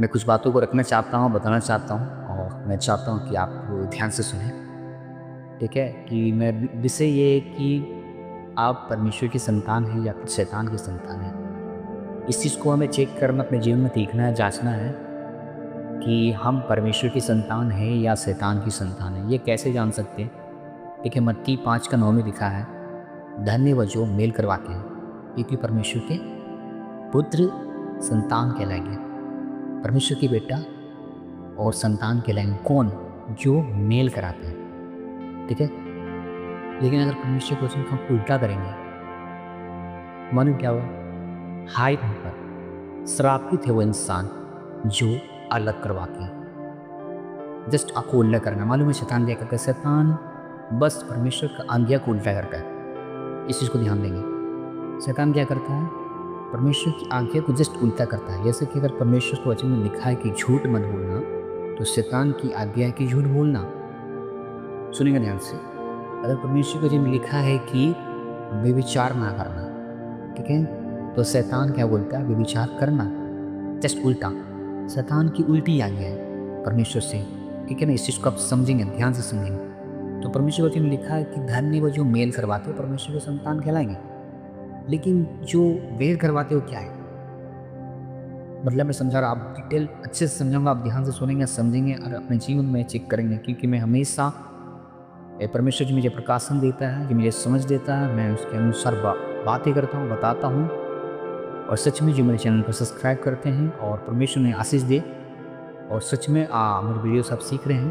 मैं कुछ बातों को रखना चाहता हूँ, बताना चाहता हूँ और मैं चाहता हूँ कि आप ध्यान से सुनें, ठीक है? कि मैं विषय ये है कि आप परमेश्वर की संतान हैं या फिर शैतान की संतान हैं। इस चीज़ को हमें चेक करना, अपने जीवन में देखना है, जाँचना है कि हम परमेश्वर की संतान हैं या शैतान की संतान हैं। ये कैसे जान सकते हैं? देखिए मत्ती 5 का 9 में लिखा है, धन्य वो जो मेल करवाते हैं, क्योंकि परमेश्वर के पुत्र संतान कहलाएंगे। परमेश्वर की बेटा और संतान कहलाएंगे कौन? जो मेल कराते हैं, ठीक है? लेकिन अगर परमेश्वर के वचन को हम उल्टा करेंगे, मालूम क्या हुआ? हाय वहाँ पर श्रापित है वो इंसान जो अलग करवाते हैं। जस्ट आपको उल्टा करना। मालूम है शैतान क्या करता है? शैतान बस परमेश्वर का आज्ञा को उल्टा करता है। इस चीज़ को ध्यान देंगे। शैतान क्या करता है? परमेश्वर की आज्ञा को जस्ट उल्टा करता है। जैसे कि अगर परमेश्वर के वचन में लिखा है कि झूठ मत बोलना, तो शैतान की आज्ञा है कि झूठ बोलना। सुनिएगा ध्यान से। अगर परमेश्वर के वचन में लिखा है कि व्यभिचार ना करना, ठीक है? तो शैतान क्या बोलता है? व्यभिचार करना। जस्ट उल्टा। शैतान की उल्टी आज्ञा है परमेश्वर से, ठीक है ना? इस चीज़ को आप समझेंगे, ध्यान से समझेंगे। तो परमेश्वर के वचन में लिखा है कि धन्य वो जो मेल करवाते हो परमेश्वर के संतान कहलाएंगे। लेकिन जो वेर करवाते हो क्या है? मतलब मैं समझा रहा, आप डिटेल अच्छे से समझाऊंगा, आप ध्यान से सुनेंगे, समझेंगे और अपने जीवन में चेक करेंगे, क्योंकि मैं हमेशा परमेश्वर जी मुझे प्रकाशन देता है, जो मुझे समझ देता है, मैं उसके अनुसार बातें करता हूँ, बताता हूँ। और सच में जो मेरे चैनल को सब्सक्राइब करते हैं और परमेश्वर ने आशीष दे, और सच में मेरे वीडियोस आप सीख रहे हैं,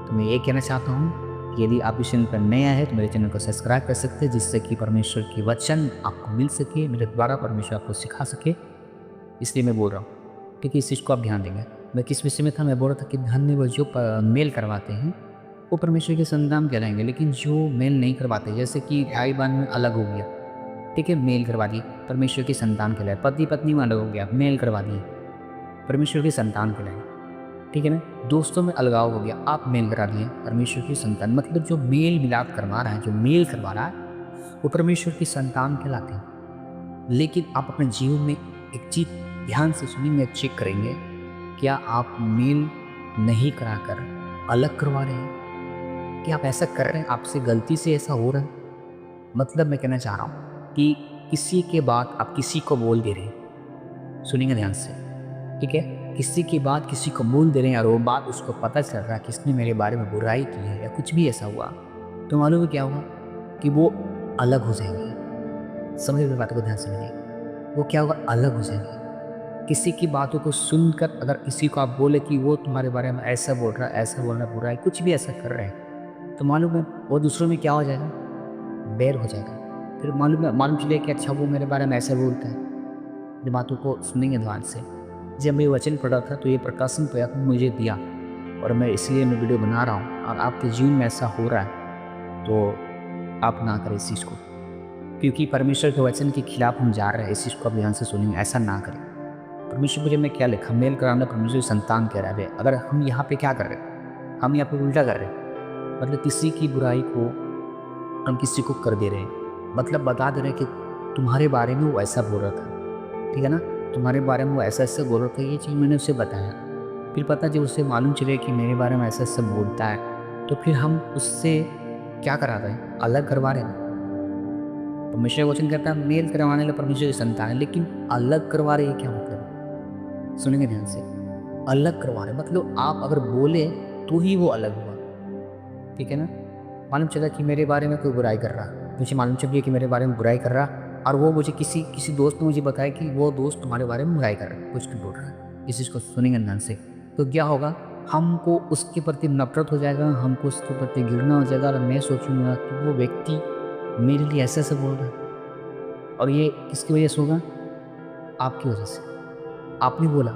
तो मैं ये कहना चाहता हूँ कि यदि आप इस चैनल पर नया है तो मेरे चैनल को सब्सक्राइब कर सकते हैं, जिससे कि परमेश्वर की वचन आपको मिल सके, मेरे द्वारा परमेश्वर आपको सिखा सके। इसलिए मैं बोल रहा हूँ, ठीक है? इस चीज़ को आप ध्यान देंगे। मैं किस विषय में था? मैं बोल रहा था कि धन्य वो जो मेल करवाते हैं वो परमेश्वर के संतान कहलाएंगे। लेकिन जो मेल नहीं करवाते, जैसे कि भाई बहन में अलग हो गया, ठीक है, मेल करवा दिए, परमेश्वर की संतान कहलाए। पति पत्नी में अलग हो गया, मेल करवा दिए, परमेश्वर की संतान कहलाए, ठीक है ना? दोस्तों में अलगाव हो गया, आप मेल करा दिए, परमेश्वर की संतान। मतलब जो मेल मिलाप करवा रहा है, जो मेल करवा रहा है, वो परमेश्वर की संतान कहलाते हैं। लेकिन आप अपने जीवन में एक चीज ध्यान से सुनेंगे, चेक करेंगे, क्या आप मेल नहीं कराकर अलग करवा रहे हैं? क्या आप ऐसा कर रहे हैं? आपसे गलती से ऐसा हो रहा है? मतलब मैं कहना चाह रहा हूँ कि किसी के बाद आप किसी को बोल दे रहे हैं। सुनिएगा ध्यान से, ठीक है? किसी की बात किसी को बोल दे रहे हैं और वो बात उसको पता चल रहा है कि इसने मेरे बारे में बुराई की है या कुछ भी ऐसा हुआ, तो मालूम है क्या हुआ? कि वो अलग हो जाएंगे। समझ रहे बातों को? ध्यान समझिए। वो क्या होगा? अलग हो जाएंगे। किसी की बातों को सुनकर अगर किसी को आप बोले कि वो तुम्हारे बारे में ऐसा बोल रहा है, ऐसा बोल रहा है, बुराई कुछ भी ऐसा कर रहे हैं, तो मालूम है वो दूसरों में क्या हो जाएगा? बैर हो जाएगा। फिर मालूम चले कि अच्छा वो मेरे बारे में ऐसा बोलता है। ये बातों को सुनेंगे ध्यान से। जब मैं वचन पढ़ा था तो ये प्रकाशन प्रयत्न मुझे दिया, और मैं इसलिए मैं वीडियो बना रहा हूँ। और आपके जीवन में ऐसा हो रहा है तो आप ना करें इस चीज़ को, क्योंकि परमेश्वर के वचन के खिलाफ हम जा रहे हैं। इस चीज़ को आप ध्यान से सुनेंगे, ऐसा ना करें। परमेश्वर मुझे में क्या लिखा? मेल कराना परमेश्वर की संतान कह रहा है। अगर हम यहाँ पे क्या कर रहे हैं? हम यहाँ पे उल्टा कर रहे हैं। मतलब किसी की बुराई को हम किसी को कर दे रहे हैं। मतलब बता दे रहे हैं कि तुम्हारे बारे में वो ऐसा बोल रहा था, ठीक है ना? तुम्हारे बारे में वो ऐसा ऐसा बोल रहा था, ये चीज़ मैंने उसे बताया। फिर पता जब उसे मालूम चले कि मेरे बारे में ऐसा ऐसा बोलता है, तो फिर हम उससे क्या करा रहे हैं? अलग करवा रहे हैं। परमेश्वर वचन कहता है मेल करवाने के लिए परमेश्वर की संतान है, लेकिन अलग करवा रहे हैं क्या मतलब? सुनेंगे ध्यान से। अलग करवा रहे मतलब आप अगर बोले तो ही वो अलग हुआ, ठीक है ना? मालूम चला कि मेरे बारे में कोई बुराई कर रहा, मुझे मालूम चल गया कि मेरे बारे में बुराई कर रहा, और वो मुझे किसी किसी दोस्त ने मुझे बताया कि वो दोस्त तुम्हारे बारे में बुराई कर रहा है, कुछ भी बोल रहा है। इस चीज़ को सुनेंगे ध्यान से, तो क्या होगा? हमको उसके प्रति नफरत हो जाएगा, हमको उसके प्रति घृणा हो जाएगा, और मैं सोचूंगा कि वो व्यक्ति मेरे लिए ऐसे ऐसे बोल रहा है, और ये किसकी वजह से होगा? आपकी वजह से। आपने बोला,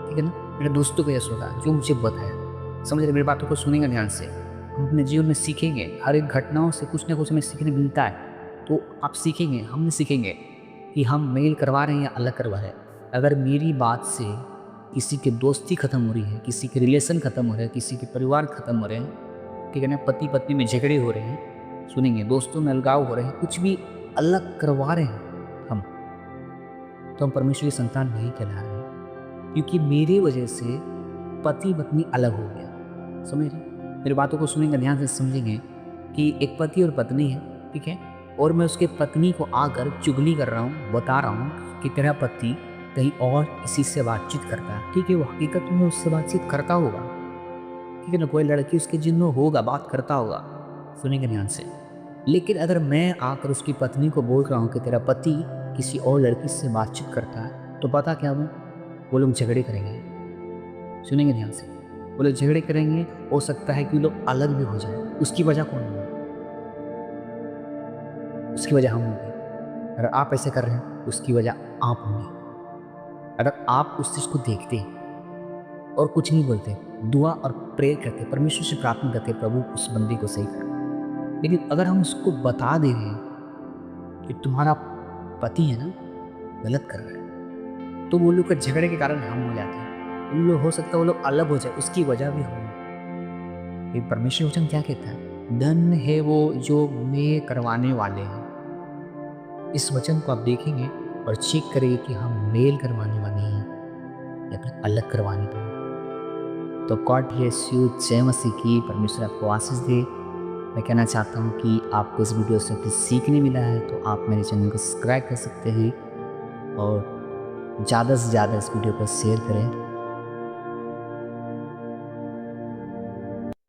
ठीक है ना? मेरे दोस्तों की वजह से होगा, जो मुझे बताया। समझ रहे? मेरी बातों को सुनेंगे ध्यान से। हम अपने जीवन में सीखेंगे, हर एक घटनाओं से कुछ ना कुछ हमें सीखने मिलता है। तो आप सीखेंगे, हम भी सीखेंगे कि हम मेल करवा रहे हैं या अलग करवा रहे हैं। अगर मेरी बात से किसी की दोस्ती खत्म हो रही है, किसी के रिलेशन खत्म हो रहे हैं, किसी के परिवार खत्म हो रहे हैं, ठीक है ना? पति पत्नी में झगड़े हो रहे हैं, सुनेंगे, दोस्तों में अलगाव हो रहे हैं, कुछ भी अलग करवा रहे हैं हम, तो हम परमेश्वर की संतान नहीं कहला रहे हैं। क्योंकि मेरे वजह से पति पत्नी अलग हो गया। समझ रहे? मेरी बातों को सुनेंगे, ध्यान से समझेंगे कि एक पति और पत्नी है, ठीक है? और मैं उसके पत्नी को आकर चुगली कर रहा हूँ, बता रहा हूँ कि तेरा पति कहीं और किसी से बातचीत करता है। ठीक है, वो हकीकत में उससे बातचीत करता होगा, ठीक है ना? कोई लड़की उसके जिन्न होगा, बात करता होगा। सुनेंगे ध्यान से। लेकिन अगर मैं आकर उसकी पत्नी को बोल रहा हूँ कि तेरा पति किसी और लड़की से बातचीत करता है, तो पता क्या वो लोग झगड़े करेंगे। सुनेंगे ध्यान से। वो लोग झगड़े करेंगे, हो सकता है कि वो लोग अलग भी हो जाए। उसकी वजह कौन होगी? उसकी वजह हम होंगे। अगर आप ऐसे कर रहे हैं, उसकी वजह आप होंगे। अगर आप उस चीज़ को देखते और कुछ नहीं बोलते, दुआ और प्रेयर करते, परमेश्वर से प्रार्थना करते, प्रभु उस बंदी को सही कर। लेकिन अगर हम उसको बता दे रहे हैं कि तुम्हारा पति है ना, गलत कर रहा है, तो वो लोग के झगड़े के कारण हम हो जाते हैं। उन लोग हो सकता है वो लोग अलग हो जाए, उसकी वजह भी हो। ये परमेश्वर वचन क्या कहता है? धन्य है वो जो मेल करवाने वाले हैं। इस वचन को आप देखेंगे और चेक करेंगे कि हम मेल करवाने वाले हैं या फिर अलग करवाने वाले हैं। तो गॉड ब्लेस यू। जय मसीह की। परमेश्वर आपको आशीष दे। मैं कहना चाहता हूँ कि आपको इस वीडियो से कुछ सीखने मिला है तो आप मेरे चैनल को सब्सक्राइब कर सकते हैं और ज़्यादा से ज़्यादा इस वीडियो को शेयर करें।